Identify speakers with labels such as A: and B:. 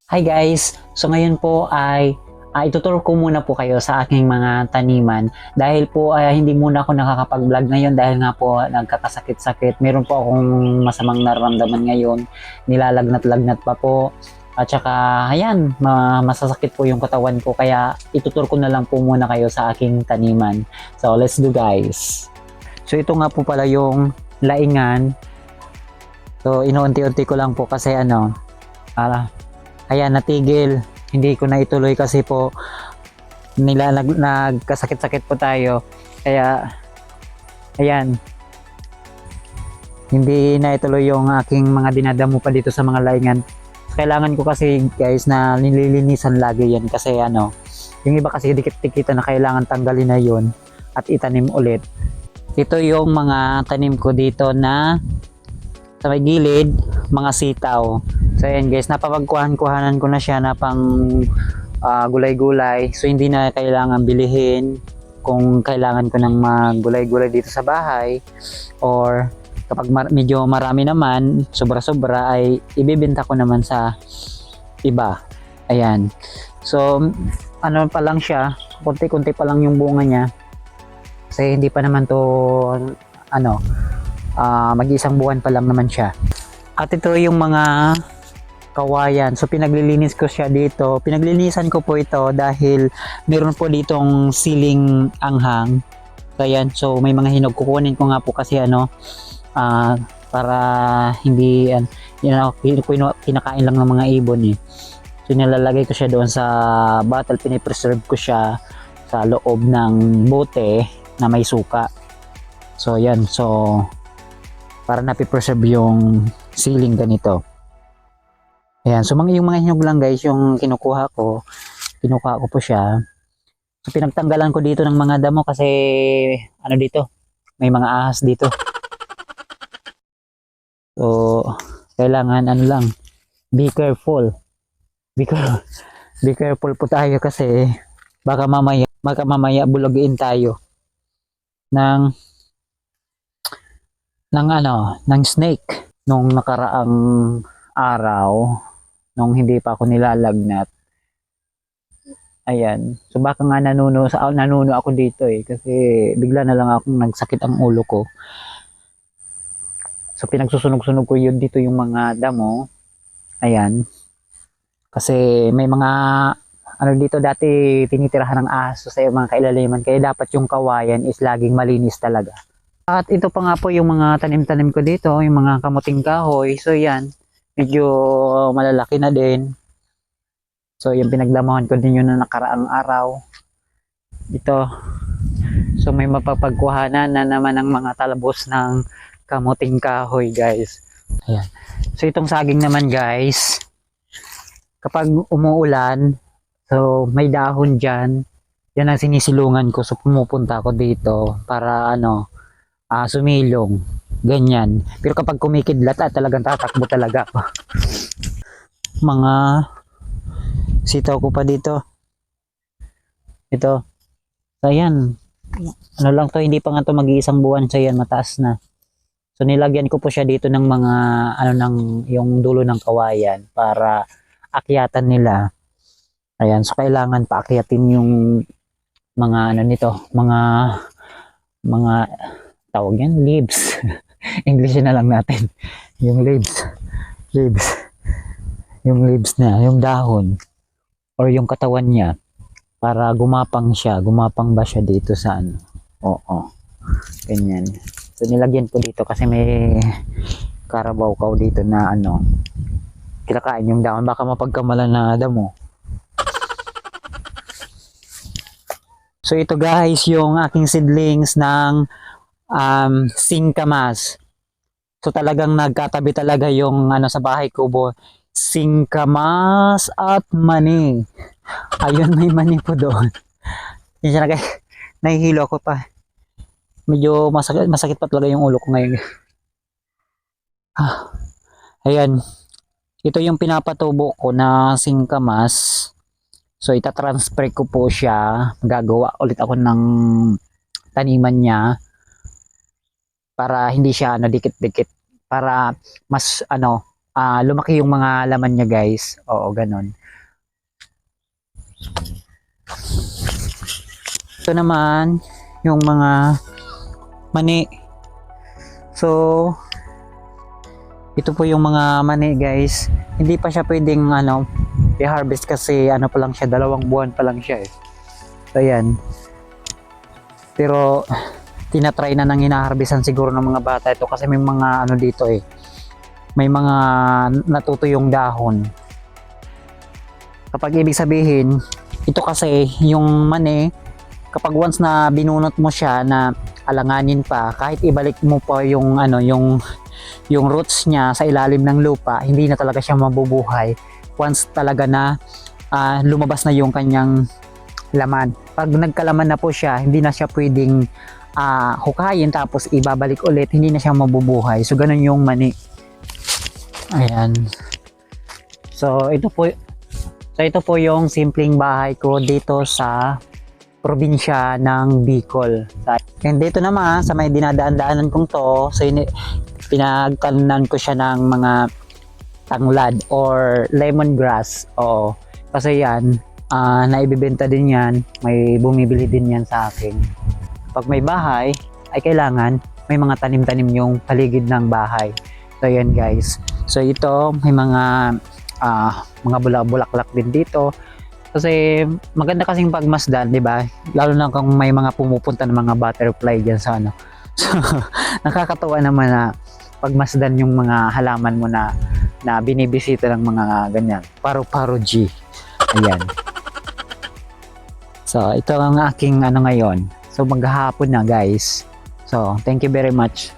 A: Hi guys! So ngayon po ay ituturo ko muna po kayo sa aking mga taniman dahil po hindi muna ako nakakapag-vlog ngayon dahil nga po nagkakasakit-sakit. Meron po akong masamang nararamdaman ngayon, nilalagnat-lagnat pa po. At saka ayan, masasakit po yung katawan ko kaya ituturo ko na lang po muna kayo sa aking taniman. So let's do guys! So ito nga po pala yung laingan. So inuunti-unti ko lang po kasi ayan, natigil. Hindi ko na ituloy kasi po nagkasakit-sakit po tayo. Kaya, ayan, hindi na ituloy yung aking mga dinadamo pa dito sa mga laingan. Kailangan ko kasi guys na nililinisan lagi yan kasi yung iba kasi dikit-dikita na kailangan tanggalin na yun at itanim ulit. Ito yung mga tanim ko dito na sa may gilid, mga sitaw. So ayan guys, napapagkuhan-kuhanan ko na siya na pang gulay-gulay. So hindi na kailangan bilihin kung kailangan ko ng maggulay-gulay dito sa bahay, or kapag medyo marami naman, sobra-sobra, ay ibibenta ko naman sa iba. Ayan. So ano pa lang siya, kunti-kunti pa lang yung bunga niya. Kasi hindi pa naman to mag-isang buwan pa lang naman siya. At ito yung mga kawayan. So pinaglilinis ko siya dito. Pinaglinisan ko po ito dahil meron po ditong siling anghang. Ayan, so may mga hinog. Kukunin ko nga po kasi para hindi kinakain lang ng mga ibon eh. So nilalagay ko siya doon sa bottle. Pinipreserve ko siya sa loob ng bote na may suka. So yan, so para napipreserve yung siling ganito. Ayan, so yung mga hinog lang guys yung kinukuha ko po siya. So pinagtanggalan ko dito ng mga damo kasi dito, may mga ahas dito. So kailangan lang, be careful. Be careful po tayo kasi baka mamaya bulogin tayo ng snake nung nakaraang araw nung hindi pa ako nilalagnat. Ayan. So baka nga nanuno ako dito kasi bigla na lang akong nagsakit ang ulo ko. So pinagsusunog-sunog ko yun dito yung mga damo. Ayan. Kasi may mga dito dati tinitirahan ng aso sa mga kailaliman, kaya dapat yung kawayan is laging malinis talaga. At ito pa nga po yung mga tanim-tanim ko dito, yung mga kamuting kahoy. So yan, medyo malalaki na din. So yung pinagdamahan ko din yun na nakaraang araw. Ito. So may mapapagkuhanan na naman ng mga talbos ng kamuting kahoy guys. Ayan. So itong saging naman guys, kapag umuulan, so may dahon dyan, yan ang sinisilungan ko. So pumupunta ako dito para sumilong, ganyan. Pero kapag kumikidlat talagang tatakbo talaga ako. Mga sitaw ko pa dito, ito, so ayan, lang to, hindi pa nga to mag-iisang buwan, so yan, mataas na. So nilagyan ko po siya dito ng mga yung dulo ng kawayan para akyatan nila. Ayan, so kailangan paakyatin yung mga nito, mga tawag yan, leaves. English na lang natin. Yung leaves. Yung leaves na, yung dahon or yung katawan niya para gumapang ba siya dito sa Oo. Ganyan. So nilagyan ko dito kasi may karabaw dito na kinakain yung dahon, baka mapagkamalan na damo. So ito guys yung aking seedlings ng singkamas. So talagang nagkatabi talaga yung sa bahay ko singkamas at mani. Ayun, may mani po doon. Yan siya nahihilo ako pa. Medyo masakit pa talaga yung ulo ko ngayon. Ayan. Ito yung pinapatubo ko na singkamas. So itatransfer ko po siya. Gagawa ulit ako ng taniman niya para hindi siya dikit-dikit, para mas lumaki yung mga laman niya guys. Oo, ganon. Ito naman yung mga mani. So ito po yung mga mani guys. Hindi pa siya pwedeng i-harvest kasi pa lang siya, 2 buwan pa lang siya eh. So ayan. Pero tinatry na nang hinaharvestan siguro ng mga bata ito kasi may mga dito eh. May mga natutuyong dahon. Kapag ibig sabihin, ito kasi yung mani, kapag once na binunot mo siya na alanganin pa, kahit ibalik mo pa yung yung roots niya sa ilalim ng lupa, hindi na talaga siya mabubuhay once talaga na lumabas na yung kanyang laman. Pag nagkalaman na po siya, hindi na siya pwedeng hukayin tapos ibabalik ulit, hindi na siya mabubuhay. So ganun yung mani. Ayan. So ito po yung simpleng bahay ko dito sa probinsya ng Bicol. And dito naman sa may dinadaan-daanan kong to, so pinagtanan ko siya ng mga tanglad or lemongrass. Oo. Kasi yan, naibibenta din yan, may bumibili din yan sa akin. Pag may bahay, ay kailangan may mga tanim-tanim yung paligid ng bahay. So yan guys. So ito, may mga bulaklak din dito. Kasi maganda kasing pagmasdan, di ba? Lalo na kung may mga pumupunta ng mga butterfly diyan sa So nakakatuwa naman na pagmasdan yung mga halaman mo na binibisita ng mga ganyan. Paru-paro G. Ayan. So ito ang aking ngayon. So maghahapon na guys. So thank you very much.